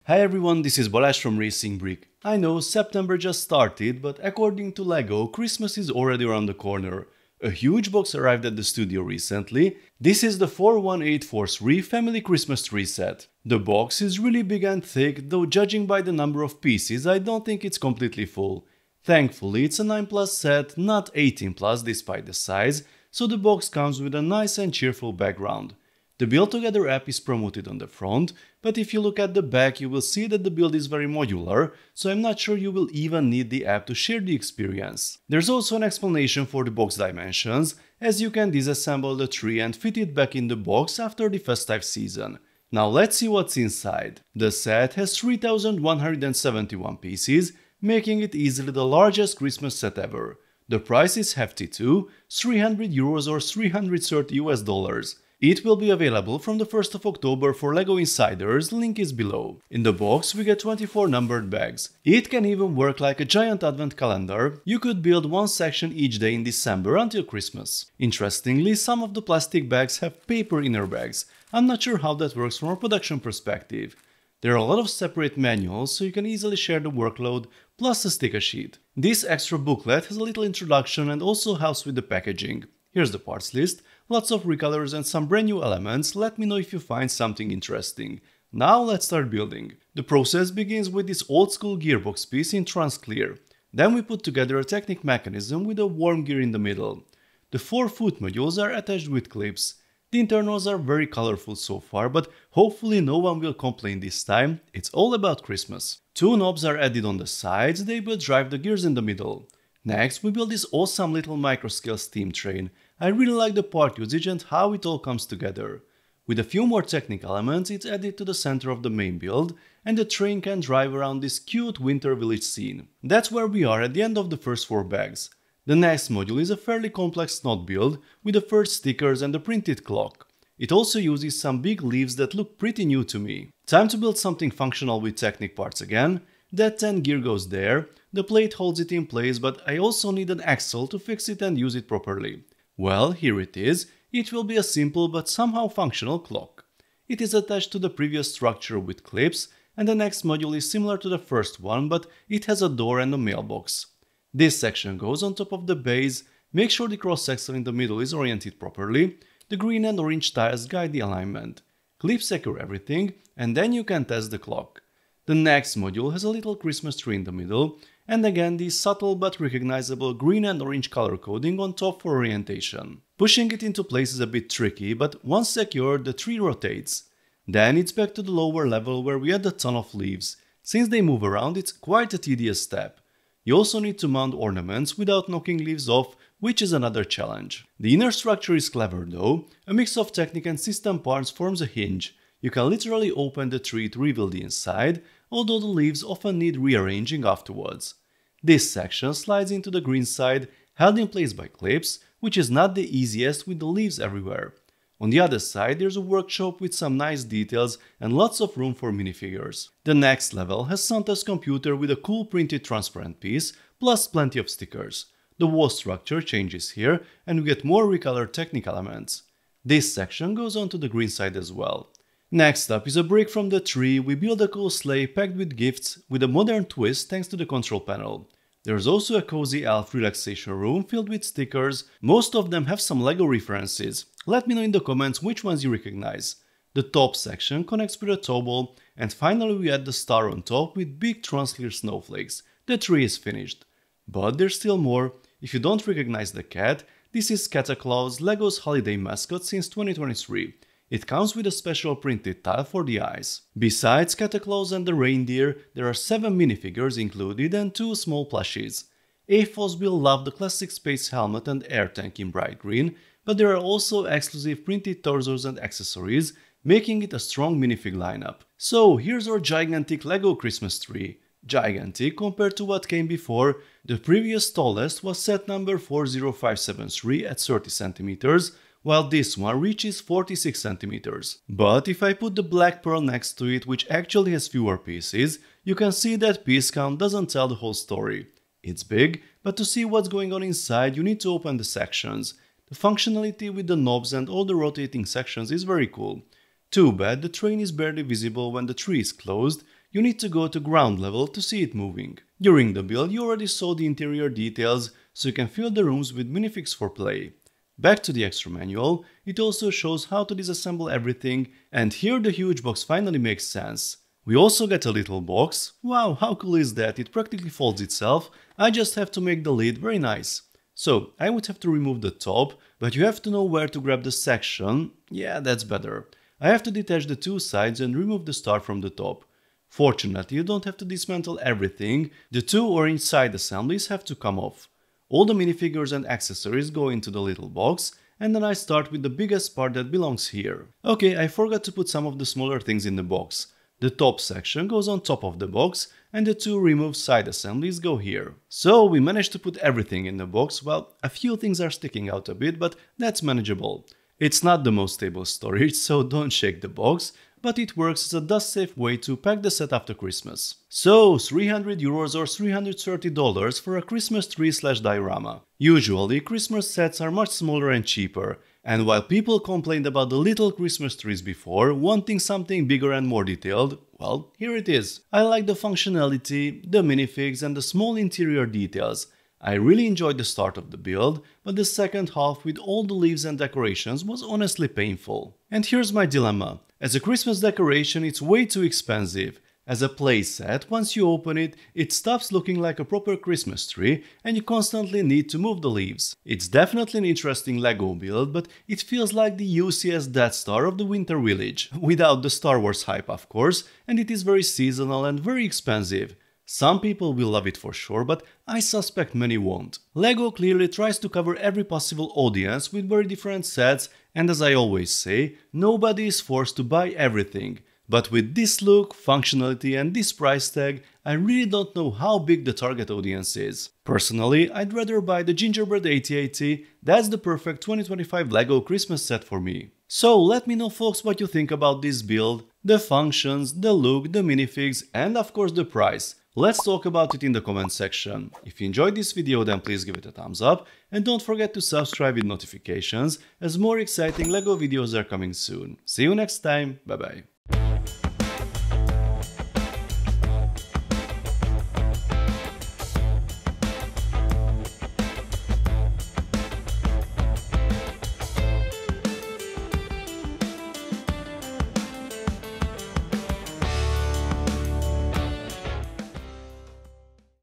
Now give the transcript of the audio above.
Hi everyone, this is Balázs from RacingBrick. I know September just started, but according to LEGO, Christmas is already around the corner. A huge box arrived at the studio recently. This is the 41843 Family Christmas Tree Set. The box is really big and thick, though judging by the number of pieces, I don't think it's completely full. Thankfully, it's a 9 plus set, not 18 plus despite the size, so the box comes with a nice and cheerful background. The Build Together app is promoted on the front, but if you look at the back you will see that the build is very modular, so I'm not sure you will even need the app to share the experience. There's also an explanation for the box dimensions, as you can disassemble the tree and fit it back in the box after the festive season. Now let's see what's inside. The set has 3171 pieces, making it easily the largest Christmas set ever. The price is hefty too, €300 or $330 US. It will be available from the 1st of October for LEGO Insiders, link is below. In the box we get 24 numbered bags. It can even work like a giant advent calendar. You could build one section each day in December until Christmas. Interestingly, some of the plastic bags have paper inner bags. I'm not sure how that works from a production perspective. There are a lot of separate manuals, so you can easily share the workload, plus a sticker sheet. This extra booklet has a little introduction and also helps with the packaging. Here's the parts list, lots of recolors and some brand new elements. Let me know if you find something interesting. Now let's start building. The process begins with this old school gearbox piece in trans clear. Then we put together a Technic mechanism with a worm gear in the middle. The 4 foot modules are attached with clips. The internals are very colorful so far, but hopefully no one will complain this time. It's all about Christmas. 2 knobs are added on the sides, they will drive the gears in the middle. Next, we build this awesome little microscale steam train. I really like the part usage and how it all comes together. With a few more Technic elements, it's added to the center of the main build, and the train can drive around this cute winter village scene. That's where we are at the end of the first 4 bags. The next module is a fairly complex knot build with the first stickers and the printed clock. It also uses some big leaves that look pretty new to me. Time to build something functional with Technic parts again. That 10 gear goes there, the plate holds it in place, but I also need an axle to fix it and use it properly. Well, here it is. It will be a simple but somehow functional clock. It is attached to the previous structure with clips, and the next module is similar to the first one, but it has a door and a mailbox. This section goes on top of the base. Make sure the cross axle in the middle is oriented properly. The green and orange tiles guide the alignment. Clips secure everything, and then you can test the clock. The next module has a little Christmas tree in the middle, and again the subtle but recognizable green and orange color coding on top for orientation. Pushing it into place is a bit tricky, but once secured the tree rotates. Then it's back to the lower level where we add a ton of leaves. Since they move around, it's quite a tedious step. You also need to mount ornaments without knocking leaves off, which is another challenge. The inner structure is clever though. A mix of Technic and system parts forms a hinge. You can literally open the tree to reveal the inside, although the leaves often need rearranging afterwards. This section slides into the green side, held in place by clips, which is not the easiest with the leaves everywhere. On the other side there's a workshop with some nice details and lots of room for minifigures. The next level has Santa's computer with a cool printed transparent piece, plus plenty of stickers. The wall structure changes here and we get more recolored Technic elements. This section goes on to the green side as well. Next up is a break from the tree. We build a cool sleigh packed with gifts with a modern twist thanks to the control panel. There's also a cozy elf relaxation room filled with stickers. Most of them have some LEGO references. Let me know in the comments which ones you recognize. The top section connects with a towel, and finally we add the star on top with big transclear snowflakes. The tree is finished. But there's still more. If you don't recognize the cat, this is Cataclaws, LEGO's holiday mascot since 2023. It comes with a special printed tile for the eyes. Besides Cataclaws and the reindeer, there are 7 minifigures included and 2 small plushies. AFOS will love the classic space helmet and air tank in bright green, but there are also exclusive printed torsos and accessories, making it a strong minifig lineup. So here's our gigantic LEGO Christmas tree. Gigantic compared to what came before. The previous tallest was set number 40573 at 30 cm, while this one reaches 46 cm. But if I put the black pearl next to it, which actually has fewer pieces, you can see that piece count doesn't tell the whole story. It's big, but to see what's going on inside you need to open the sections. The functionality with the knobs and all the rotating sections is very cool. Too bad the train is barely visible when the tree is closed. You need to go to ground level to see it moving. During the build you already saw the interior details, so you can fill the rooms with minifigs for play. Back to the extra manual, it also shows how to disassemble everything, and here the huge box finally makes sense. We also get a little box. Wow, how cool is that? It practically folds itself. I just have to make the lid very nice. So I would have to remove the top, but you have to know where to grab the section. Yeah, that's better. I have to detach the two sides and remove the star from the top. Fortunately, you don't have to dismantle everything. The two orange side assemblies have to come off. All the minifigures and accessories go into the little box, and then I start with the biggest part that belongs here. Okay, I forgot to put some of the smaller things in the box. The top section goes on top of the box, and the two removed side assemblies go here. So we managed to put everything in the box. Well, a few things are sticking out a bit, but that's manageable. It's not the most stable storage, so don't shake the box, but it works as a dust-safe way to pack the set after Christmas. So, €300 or $330 for a Christmas tree/diorama. Usually, Christmas sets are much smaller and cheaper, and while people complained about the little Christmas trees before, wanting something bigger and more detailed, well, here it is. I like the functionality, the minifigs and the small interior details. I really enjoyed the start of the build, but the second half with all the leaves and decorations was honestly painful. And here's my dilemma. As a Christmas decoration, it's way too expensive. As a playset, once you open it, it stops looking like a proper Christmas tree and you constantly need to move the leaves. It's definitely an interesting Lego build, but it feels like the UCS Death Star of the Winter Village. Without the Star Wars hype, of course, and it is very seasonal and very expensive. Some people will love it for sure, but I suspect many won't. Lego clearly tries to cover every possible audience with very different sets, and as I always say, nobody is forced to buy everything. But with this look, functionality and this price tag, I really don't know how big the target audience is. Personally, I'd rather buy the Gingerbread 8080, that's the perfect 2025 Lego Christmas set for me. So let me know folks what you think about this build, the functions, the look, the minifigs and of course the price. Let's talk about it in the comment section. If you enjoyed this video then please give it a thumbs up and don't forget to subscribe with notifications as more exciting Lego videos are coming soon. See you next time, bye bye.